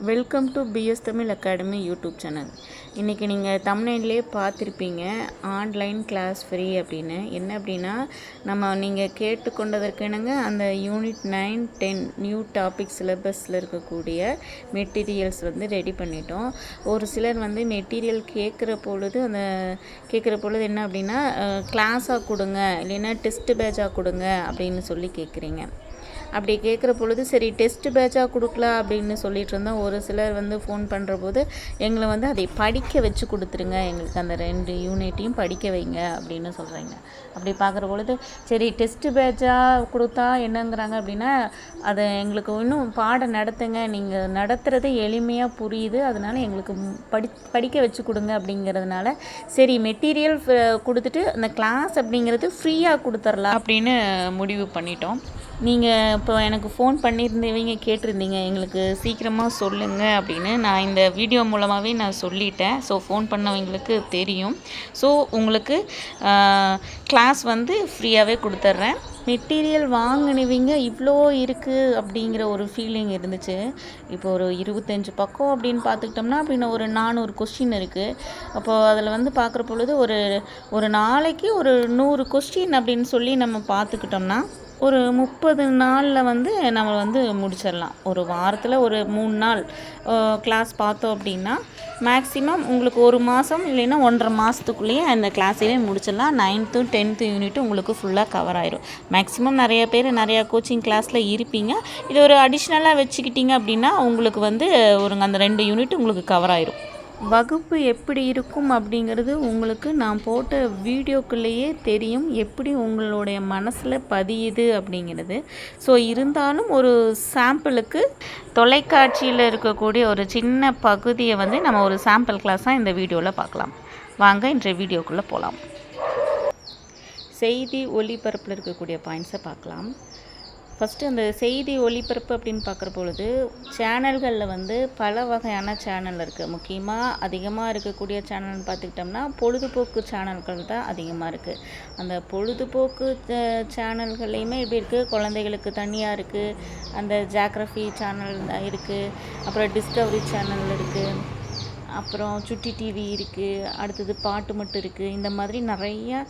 Welcome to PS Tamil academy YouTube channel. இன்றைக்கி நீங்கள் தம்ப்நெயில்லே பார்த்துருப்பீங்க, ஆன்லைன் கிளாஸ் ஃப்ரீ அப்படின்னு. என்ன அப்படின்னா, நீங்கள் கேட்டுக்கொண்டதற்கெனங்க அந்த யூனிட் 9, 10 நியூ டாபிக் சிலபஸில் இருக்கக்கூடிய மெட்டீரியல்ஸ் ரெடி பண்ணிட்டோம். ஒரு சிலர் மெட்டீரியல் கேட்குற பொழுது என்ன அப்படின்னா, கிளாஸாக கொடுங்க, இல்லைன்னா டெஸ்ட் பேட்சாக கொடுங்க அப்படின்னு சொல்லி கேட்குறீங்க. அப்படி கேட்குற பொழுது சரி டெஸ்ட் பேட்சாக கொடுக்கலாம் அப்படின்னு சொல்லிட்டு இருந்தோம். ஒரு சிலர் ஃபோன் பண்ணுற போது எங்களை அதை படிக்க வச்சு கொடுத்துருங்க, எங்களுக்கு அந்த 2 யூனிட்டையும் படிக்க வைங்க அப்படின்னு சொல்கிறாங்க. அப்படி பார்க்குற பொழுது சரி டெஸ்ட் பேட்சாக கொடுத்தா என்னங்கிறாங்க அப்படின்னா, அதை எங்களுக்கு இன்னும் பாடம் நடத்துங்க, நீங்கள் நடத்துகிறது எளிமையாக புரியுது, அதனால் எங்களுக்கு படிக்க வச்சு கொடுங்க அப்படிங்கிறதுனால சரி மெட்டீரியல் கொடுத்துட்டு அந்த கிளாஸ் அப்படிங்கிறது ஃப்ரீயாக கொடுத்துர்லாம் அப்படின்னு முடிவு பண்ணிட்டோம். நீங்கள் இப்போ எனக்கு ஃபோன் பண்ணியிருந்தவங்க கேட்டிருந்தீங்க, எங்களுக்கு சீக்கிரமாக சொல்லுங்கள் அப்படின்னு. நான் இந்த வீடியோ மூலமாகவே நான் சொல்லிட்டேன். ஸோ ஃபோன் பண்ணவங்களுக்கு தெரியும். ஸோ உங்களுக்கு கிளாஸ் ஃப்ரீயாகவே கொடுத்துட்றேன். மெட்டீரியல் வாங்கினவங்க இவ்வளோ இருக்குது அப்படிங்கிற ஒரு ஃபீலிங் இருந்துச்சு. இப்போ ஒரு 25 பக்கம் அப்படின்னு பார்த்துக்கிட்டோம்னா அப்படின்னா ஒரு 400 கொஸ்டின் இருக்குது. அப்போது அதில் பார்க்குற பொழுது ஒரு நாளைக்கு ஒரு 100 கொஸ்டின் அப்படின்னு சொல்லி நம்ம பார்த்துக்கிட்டோம்னா ஒரு 30 நாளில் நம்ம முடிச்சிடலாம். ஒரு வாரத்தில் ஒரு 3 நாள் கிளாஸ் பார்த்தோம் அப்படின்னா மேக்ஸிமம் உங்களுக்கு ஒரு மாதம் இல்லைன்னா 1.5 மாதத்துக்குள்ளேயே அந்த கிளாஸையே முடிச்சிடலாம். 9th 10th யூனிட் உங்களுக்கு ஃபுல்லாக கவர் ஆயிரும். மேக்ஸிமம் நிறைய பேர் நிறையா கோச்சிங் கிளாஸில் இருப்பீங்க. இது ஒரு அடிஷ்னலாக வச்சுக்கிட்டிங்க அப்படின்னா உங்களுக்கு ஒரு அந்த 2 யூனிட் உங்களுக்கு கவர் ஆயிரும். வகுப்பு எப்படி இருக்கும் அப்படிங்கிறது உங்களுக்கு நான் போட்ட வீடியோக்குள்ளேயே தெரியும், எப்படி உங்களுடைய மனசில் பதியுது அப்படிங்கிறது. ஸோ இருந்தாலும் ஒரு சாம்பிளுக்கு தொலைக்காட்சியில் இருக்கக்கூடிய ஒரு சின்ன பகுதியை நம்ம ஒரு சாம்பிள் கிளாஸாக இந்த வீடியோவில் பார்க்கலாம். வாங்க இன்றைய வீடியோக்குள்ளே போகலாம். செய்தி ஒளிபரப்பில் இருக்கக்கூடிய பாயிண்ட்ஸை பார்க்கலாம். ஃபஸ்ட்டு அந்த செய்தி ஒளிபரப்பு அப்படின்னு பார்க்குற பொழுது சேனல்களில் பல வகையான சேனல் இருக்குது. முக்கியமாக அதிகமாக இருக்கக்கூடிய சேனல்னு பார்த்துக்கிட்டோம்னா பொழுதுபோக்கு சேனல்கள் தான் அதிகமாக இருக்குது. அந்த பொழுதுபோக்கு சேனல்கள்லையுமே எப்படி இருக்குது, குழந்தைகளுக்கு தனியாக இருக்குது, அந்த ஜியாகிரஃபி சேனல் இருக்குது, அப்புறம் டிஸ்கவரி சேனல் இருக்குது, அப்புறம் சுட்டி டிவி இருக்குது, அடுத்தது பாட்டு மட்டும் இருக்குது. இந்த மாதிரி நிறைய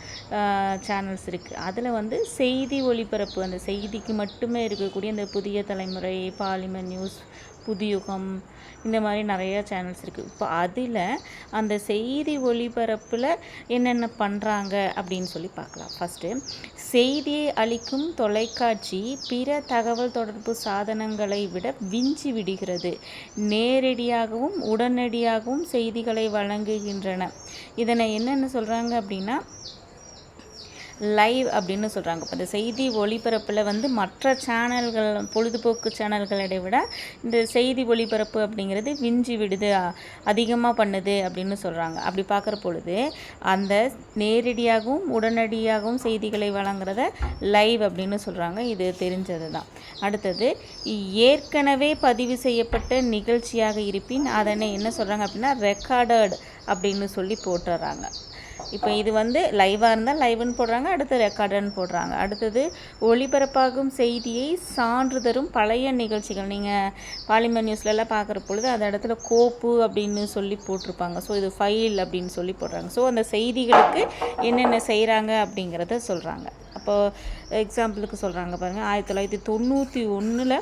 சேனல்ஸ் இருக்குது. அதில் செய்தி ஒளிபரப்பு, அந்த செய்திக்கு மட்டுமே இருக்கக்கூடிய இந்த புதிய தலைமுறை, பாலிமர் நியூஸ், புதியுகம், இந்த மாதிரி நிறைய சேனல்ஸ் இருக்குது. இப்போ அதில் அந்த செய்தி ஒளிபரப்பில் என்னென்ன பண்ணுறாங்க அப்படின்னு சொல்லி பார்க்கலாம். ஃபஸ்ட்டு செய்தியை அளிக்கும் தொலைக்காட்சி பிற தகவல் தொடர்பு சாதனங்களை விட விஞ்சி விடுகிறது. நேரடியாகவும் உடனடியாகவும் செய்திகளை வழங்குகின்றன. இதனை என்னென்னு சொல்கிறாங்க அப்படின்னா லைவ் அப்படின்னு சொல்கிறாங்க. இப்போ இந்த செய்தி ஒளிபரப்பில் மற்ற சேனல்கள், பொழுதுபோக்கு சேனல்களை விட இந்த செய்தி ஒளிபரப்பு அப்படிங்கிறது விஞ்சி விடுது, அதிகமாக பண்ணுது அப்படின்னு சொல்கிறாங்க. அப்படி பார்க்குற பொழுது அந்த நேரடியாகவும் உடனடியாகவும் செய்திகளை வழங்குறத லைவ் அப்படின்னு சொல்கிறாங்க. இது தெரிஞ்சது தான். அடுத்தது ஏற்கனவே பதிவு செய்யப்பட்ட நிகழ்ச்சியாக இருப்பின் அதனை என்ன சொல்கிறாங்க அப்படின்னா ரெக்கார்டட் அப்படின்னு சொல்லி போட்டுறாங்க. இப்போ இது லைவாக இருந்தால் லைவ்னு போடுறாங்க, அடுத்து ரெக்கார்டுன்னு போடுறாங்க. அடுத்தது ஒளிபரப்பாகும் செய்தியை சான்று தரும் பழைய நிகழ்ச்சிகள். நீங்கள் பாலிமர் நியூஸ்லலாம் பார்க்குற பொழுது அந்த இடத்துல கோப்பு அப்படின்னு சொல்லி போட்டிருப்பாங்க. ஸோ இது ஃபைல் அப்படின்னு சொல்லி போடுறாங்க. ஸோ அந்த செய்திகளுக்கு என்னென்ன செய்கிறாங்க அப்படிங்கிறத சொல்கிறாங்க. அப்போது எக்ஸாம்பிளுக்கு சொல்கிறாங்க பாருங்கள், 1991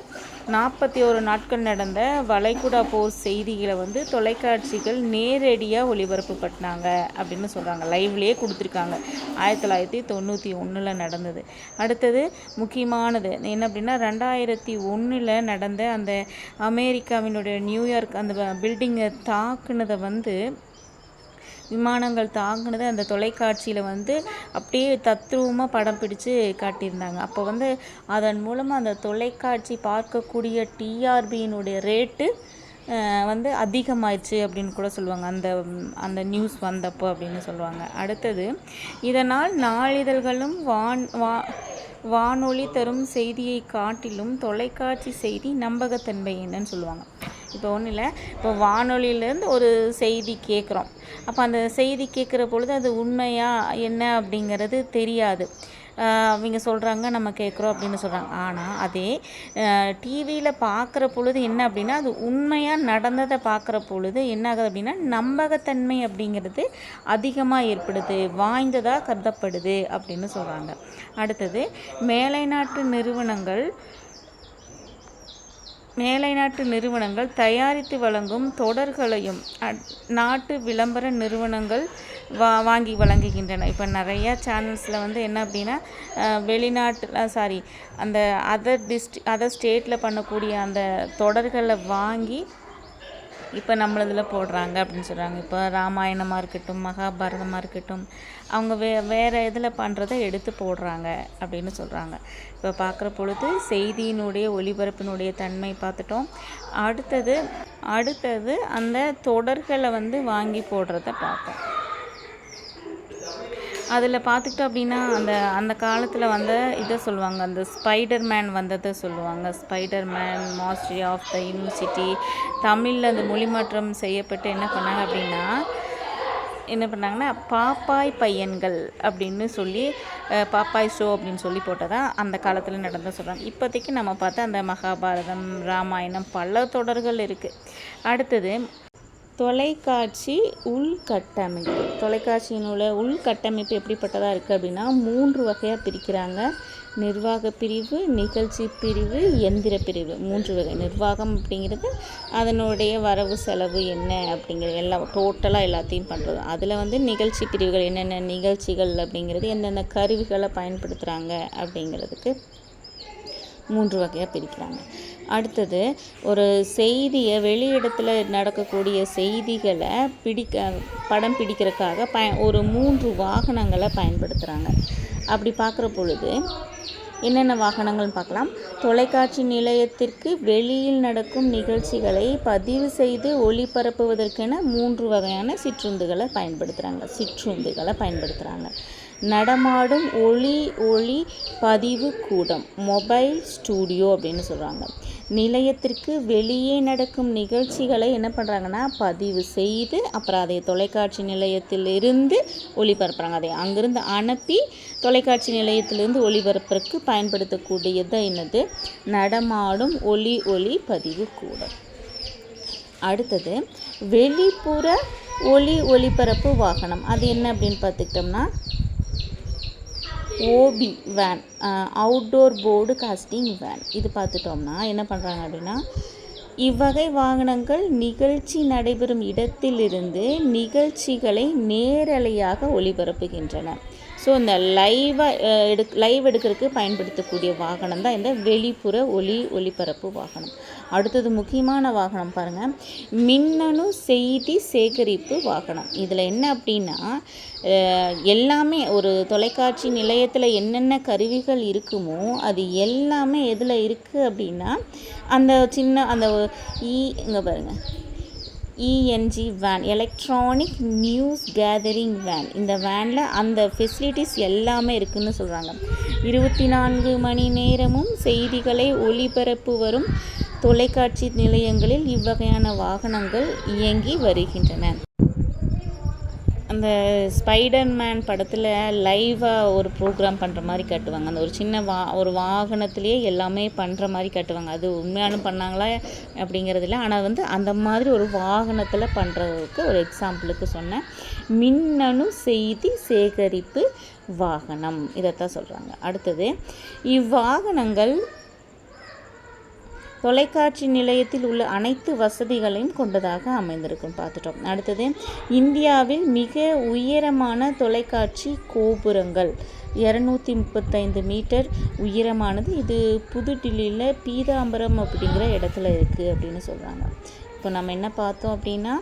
41 நாட்கள் நடந்த வளைகுடா போர் செய்திகளை தொலைக்காட்சிகள் நேரடியாக ஒளிபரப்பு பண்ணாங்க அப்படின்னு சொல்கிறாங்க. லைவ்லேயே கொடுத்துருக்காங்க. 1991 நடந்தது. அடுத்தது முக்கியமானது என்ன அப்படின்னா 2001 நடந்த அந்த அமெரிக்காவினுடைய நியூயார்க் அந்த பில்டிங்கை தாக்குனதை விமானங்கள் தாங்கினது அந்த தொலைக்காட்சியில் அப்படியே தத்ரூபமாக படம் பிடிச்சு காட்டியிருந்தாங்க. அப்போ அதன் மூலமாக அந்த தொலைக்காட்சி பார்க்கக்கூடிய டிஆர்பியினுடைய ரேட்டு அதிகமாயிடுச்சு அப்படின்னு கூட சொல்லுவாங்க. அந்த நியூஸ் வந்தப்போ அப்படின்னு சொல்லுவாங்க. அடுத்தது இதனால் நாளிதழ்களும் வானொலி தரும் செய்தியை காட்டிலும் தொலைக்காட்சி செய்தி நம்பகத்தன்மை என்னன்னு சொல்லுவாங்க. இப்போ ஒன்றும் இல்லை, இப்போ வானொலியிலேருந்து ஒரு செய்தி கேட்குறோம். அப்போ அந்த செய்தி கேட்குற பொழுது அது உண்மையா என்ன அப்படிங்கிறது தெரியாது. அவங்க சொல்கிறாங்க, நம்ம கேட்குறோம் அப்படின்னு சொல்கிறாங்க. ஆனால் அதே டிவியில் பார்க்குற பொழுது என்ன அப்படின்னா, அது உண்மையாக நடந்ததை பார்க்குற பொழுது என்ன ஆகுது அப்படின்னா, நம்பகத்தன்மை அப்படிங்கிறது அதிகமாக ஏற்படுது, வாய்ந்ததாக கருதப்படுது அப்படின்னு சொல்கிறாங்க. அடுத்தது, மேலை நாட்டு நிறுவனங்கள் தயாரித்து வழங்கும் தொடர்களையும் நாட்டு விளம்பர நிறுவனங்கள் வாங்கி வழங்குகின்றன. இப்போ நிறையா சேனல்ஸில் வந்து என்ன அப்படின்னா, அந்த அதர் ஸ்டேட்டில் பண்ணக்கூடிய அந்த தொடர்களை வாங்கி இப்போ நம்மளதில் போடுறாங்க அப்படின்னு சொல்கிறாங்க. இப்போ ராமாயணமாக இருக்கட்டும், மகாபாரதமாக இருக்கட்டும், அவங்க வேறு இதில் பண்ணுறதை எடுத்து போடுறாங்க அப்படின்னு சொல்கிறாங்க. இப்போ பார்க்குற பொழுது செய்தியினுடைய ஒளிபரப்பினுடைய தன்மை பார்த்துட்டோம். அடுத்தது அந்த தொடர்களை வந்து வாங்கி போடுறத பார்த்தோம். அதில் பார்த்துக்கிட்டோம் அப்படின்னா, அந்த காலத்தில் வந்து இதை சொல்லுவாங்க, அந்த ஸ்பைடர்மேன் வந்ததை சொல்லுவாங்க. Spiderman, mastery of the university, தமிழில் அந்த மொழிமாற்றம் செய்யப்பட்டு என்ன பண்ணாங்கன்னா பாப்பாய் பையன்கள் அப்படின்னு சொல்லி, பாப்பாய் ஷோ அப்படின்னு சொல்லி போட்டதான் அந்த காலத்தில் நடந்த சொல்கிறாங்க. இப்போதைக்கு நம்ம பார்த்தா அந்த மகாபாரதம், ராமாயணம், பல தொடர்கள் இருக்குது. அடுத்தது, தொலைக்காட்சி உள்கட்டமைப்பு. தொலைக்காட்சியினுள்ள உள்கட்டமைப்பு எப்படிப்பட்டதாக இருக்குது அப்படின்னா, 3 வகையாக பிரிக்கிறாங்க. நிர்வாக பிரிவு, நிகழ்ச்சி பிரிவு, எந்திர பிரிவு. 3 வகை. நிர்வாகம் அப்படிங்கிறது அதனுடைய வரவு செலவு என்ன அப்படிங்கிற டோட்டலாக எல்லாத்தையும் பண்ணுறது. அதில் வந்து நிகழ்ச்சி பிரிவுகள் என்னென்ன நிகழ்ச்சிகள் அப்படிங்கிறது, எந்தெந்த கருவிகளை பயன்படுத்துகிறாங்க அப்படிங்கிறதுக்கு 3 வகையாக பிரிக்கிறாங்க. அடுத்தது, ஒரு செய்தியை வெளியிடத்தில் நடக்கக்கூடிய செய்திகளை படம் பிடிக்கிறதுக்காக ஒரு 3 வாகனங்களை பயன்படுத்துகிறாங்க. அப்படி பார்க்குற பொழுது என்னென்ன வாகனங்கள்னு பார்க்கலாம். தொலைக்காட்சி நிலையத்திற்கு வெளியில் நடக்கும் நிகழ்ச்சிகளை பதிவு செய்து ஒளிபரப்புவதற்கென 3 வகையான சிற்றுந்துகளை பயன்படுத்துகிறாங்க. நடமாடும் ஒளி பதிவு கூடம், மொபைல் ஸ்டூடியோ அப்படின்னு சொல்கிறாங்க. நிலையத்திற்கு வெளியே நடக்கும் நிகழ்ச்சிகளை என்ன பண்ணுறாங்கன்னா, பதிவு செய்து அப்புறம் அதை தொலைக்காட்சி நிலையத்திலிருந்து ஒளிபரப்புகிறாங்க. அதை அங்கிருந்து அனுப்பி தொலைக்காட்சி நிலையத்திலிருந்து ஒளிபரப்புறதுக்கு பயன்படுத்தக்கூடியது என்னது, நடமாடும் ஒளி பதிவு கூடம். அடுத்தது, வெளிப்புற ஒளிபரப்பு வாகனம். அது என்ன அப்படின்னு பார்த்துக்கிட்டோம்னா, OB van, outdoor broadcasting van. இது பார்த்துட்டோம்னா என்ன பண்ணுறாங்க அப்படின்னா, இவ்வகை வாகனங்கள் நிகழ்ச்சி நடைபெறும் இடத்திலிருந்து நிகழ்ச்சிகளை நேரலையாக ஒளிபரப்புகின்றன. ஸோ இந்த லைவ் எடுக்கிறதுக்கு பயன்படுத்தக்கூடிய வாகனம் தான் இந்த வெளிப்புற ஒளிபரப்பு வாகனம். அடுத்தது, முக்கியமான வாகனம் பாருங்கள், மின்னணு செய்தி சேகரிப்பு வாகனம். இதில் என்ன அப்படின்னா, எல்லாமே ஒரு தொலைக்காட்சி நிலையத்தில் என்னென்ன கருவிகள் இருக்குமோ அது எல்லாமே எதில் இருக்குது அப்படின்னா, அந்த இங்கே பாருங்கள், ENG van, electronic news gathering van. இந்த வேனில் அந்த ஃபெசிலிட்டிஸ் எல்லாமே இருக்குதுன்னு சொல்கிறாங்க. 24 மணி நேரமும் செய்திகளை ஒளிபரப்பு வரும் தொலைக்காட்சி நிலையங்களில் இவ்வகையான வாகனங்கள் இயங்கி வருகின்றன. அந்த ஸ்பைடர்மேன் படத்தில் லைவாக ஒரு ப்ரோக்ராம் பண்ணுற மாதிரி காட்டுவாங்க. அந்த ஒரு சின்ன ஒரு வாகனத்திலேயே எல்லாமே பண்ணுற மாதிரி காட்டுவாங்க. அது உண்மையான பண்ணாங்களா அப்படிங்கிறது இல்லை, ஆனால் வந்து அந்த மாதிரி ஒரு வாகனத்தில் பண்ணுறதுக்கு ஒரு எக்ஸாம்பிளுக்கு சொன்னேன். மின்னணு செய்தி சேகரிப்பு வாகனம், இதைத்தான் சொல்கிறாங்க. அடுத்தது, இவ்வாகனங்கள் தொலைக்காட்சி நிலையத்தில் உள்ள அனைத்து வசதிகளையும் கொண்டதாக அமைந்திருக்கும் பார்த்துட்டோம். அடுத்தது, இந்தியாவில் மிக உயரமான தொலைக்காட்சி கோபுரங்கள் 235 மீட்டர் உயரமானது. இது புதுடில்லியில் பீதாம்பரம் அப்படிங்கிற இடத்துல இருக்குது அப்படின்னு சொல்கிறாங்க. இப்போ நம்ம என்ன பார்த்தோம் அப்படின்னா,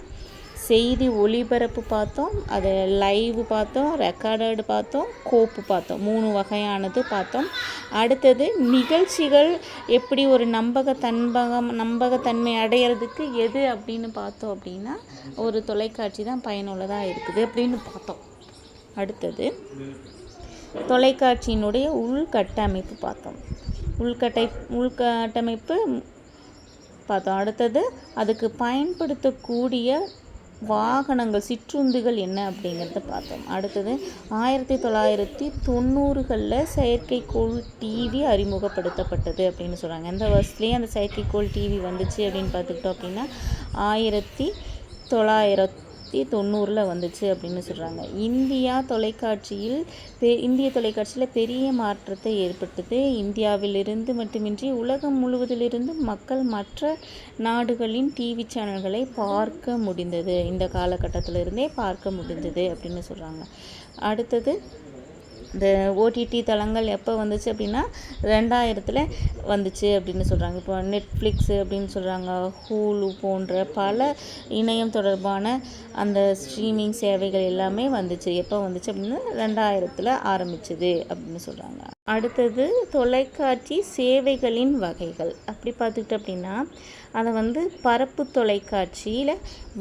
செய்தி ஒளிபரப்பு பார்த்தோம், அது லைவ் பார்த்தோம், ரெக்கார்டடு பார்த்தோம், கோப்பு பார்த்தோம். 3 வகையானது பார்த்தோம். அடுத்தது, நிகழ்ச்சிகள் எப்படி ஒரு நம்பகத்தன்மை அடையிறதுக்கு எது அப்படின்னு பார்த்தோம் அப்படின்னா, ஒரு தொலைக்காட்சி தான் பயனுள்ளதாக இருக்குது அப்படின்னு பார்த்தோம். அடுத்தது, தொலைக்காட்சியினுடைய உள்கட்டமைப்பு பார்த்தோம். உள்கட்டமைப்பு பார்த்தோம். அடுத்தது, அதுக்கு பயன்படுத்தக்கூடிய வாகனங்கள் சிற்றுந்துகள் என்ன அப்படிங்கிறத பார்த்தோம். அடுத்தது 1990களில் செயற்கைக்கோள் டிவி அறிமுகப்படுத்தப்பட்டது அப்படின்னு சொல்கிறாங்க. எந்த வருஷத்துலேயே அந்த செயற்கைக்கோள் டிவி வந்துச்சு அப்படின்னு பார்த்துக்கிட்டோம் அப்படின்னா 1990 வந்துச்சு அப்படின்னு சொல்கிறாங்க. இந்திய தொலைக்காட்சியில் பெரிய மாற்றத்தை ஏற்படுத்தது. இந்தியாவிலிருந்து மட்டுமின்றி உலகம் முழுவதிலிருந்து மக்கள் மற்ற நாடுகளின் டிவி சேனல்களை பார்க்க முடிந்தது. இந்த காலகட்டத்திலிருந்தே பார்க்க முடிந்தது அப்படின்னு சொல்கிறாங்க. அடுத்தது இந்த ஓடிடி தளங்கள் எப்போ வந்துச்சு அப்படின்னா 2000 வந்துச்சு அப்படின்னு சொல்கிறாங்க. இப்போ நெட்ஃப்ளிக்ஸு அப்படின்னு சொல்கிறாங்க, ஹூலு போன்ற பல இணையம் தொடர்பான அந்த ஸ்ட்ரீமிங் சேவைகள் எல்லாமே வந்துச்சு. எப்போ வந்துச்சு அப்படின்னா 2000 ஆரம்பிச்சது அப்படின்னு சொல்கிறாங்க. அடுத்தது தொலைக்காட்சி சேவைகளின் வகைகள் அப்படி பார்த்துக்கிட்டு அப்படின்னா அதை பரப்பு தொலைக்காட்சியில்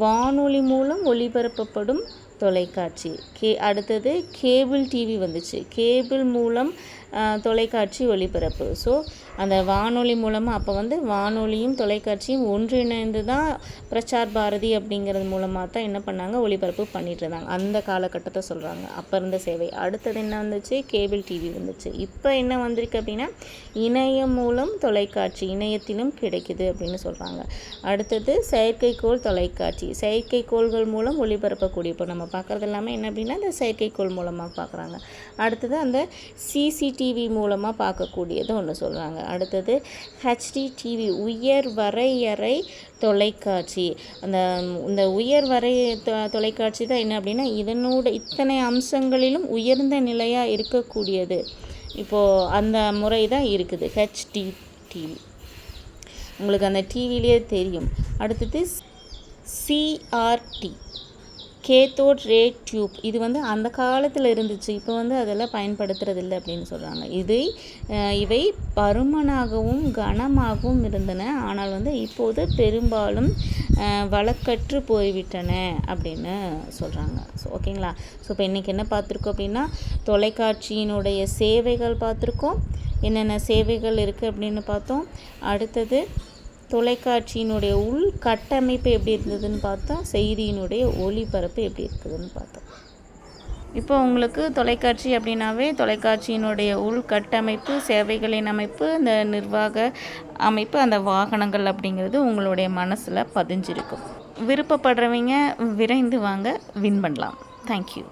வானொலி மூலம் ஒளிபரப்பப்படும் தொலைக்காட்சி. அடுத்தது கேபிள் டிவி வந்துச்சு. கேபிள் மூலம் தொலைக்காட்சி ஒளிபரப்பு. ஸோ அந்த வானொலி மூலமாக அப்போ வானொலியும் தொலைக்காட்சியும் ஒன்றிணைந்து தான் பிரசார் பாரதி அப்படிங்கிறது மூலமாக தான் என்ன பண்ணாங்க, ஒளிபரப்பு பண்ணிட்டு இருந்தாங்க. அந்த காலகட்டத்தை சொல்கிறாங்க, அப்போ இருந்த சேவை. அடுத்தது என்ன வந்துச்சு, கேபிள் டிவி வந்துச்சு. இப்போ என்ன வந்திருக்கு அப்படின்னா இணையம் மூலம் தொலைக்காட்சி இணையத்திலும் கிடைக்குது அப்படின்னு சொல்கிறாங்க. அடுத்தது செயற்கைக்கோள் தொலைக்காட்சி. செயற்கைக்கோள்கள் மூலம் ஒளிபரப்பக்கூடிய இப்போ நம்ம பார்க்குறது எல்லாமே என்ன அப்படின்னா இந்த செயற்கைக்கோள் மூலமாக பார்க்குறாங்க. அடுத்தது அந்த சிசிடிவி மூலமாக பார்க்கக்கூடியது ஒன்று சொல்கிறாங்க. அடுத்தது ஹெச்டி டிவி உயர் வரையறை தொலைக்காட்சி. இந்த உயர் வரை தொலைக்காட்சி தான் என்ன அப்படின்னா இத்தனை அம்சங்களிலும் உயர்ந்த நிலையாக இருக்கக்கூடியது. இப்போது அந்த முறை தான் இருக்குது ஹெச்டி டிவி. உங்களுக்கு அந்த டிவிலேயே தெரியும். அடுத்தது சிஆர்டி கேத்தோட் ரே டியூப். இது அந்த காலத்தில் இருந்துச்சு. இப்போ அதெல்லாம் பயன்படுத்துறதில்லை அப்படின்னு சொல்கிறாங்க. இவை பருமனாகவும் கனமாகவும் இருந்தன. ஆனால் இப்போது பெரும்பாலும் வழக்கற்று போய்விட்டன அப்படின்னு சொல்கிறாங்க. ஸோ ஓகேங்களா. ஸோ இப்போ இன்றைக்கி என்ன பார்த்துருக்கோம் அப்படின்னா தொலைக்காட்சியினுடைய சேவைகள் பார்த்துருக்கோம். என்னென்ன சேவைகள் இருக்குது அப்படின்னு பார்த்தோம். அடுத்தது தொலைக்காட்சியினுடைய உள்கட்டமைப்பு எப்படி இருந்ததுன்னு பார்த்தோம். செய்தியினுடைய ஒளிபரப்பு எப்படி இருக்குதுன்னு பார்த்தோம். இப்போ உங்களுக்கு தொலைக்காட்சி அப்படின்னாவே தொலைக்காட்சியினுடைய உள்கட்டமைப்பு, சேவைகளின் அமைப்பு, இந்த நிர்வாக அமைப்பு, அந்த வாகனங்கள் அப்படிங்கிறது உங்களுடைய மனசில் பதிஞ்சிருக்கும். விருப்பப்படுறவங்க விரைந்து வாங்க, வின் பண்ணலாம். தேங்க்யூ.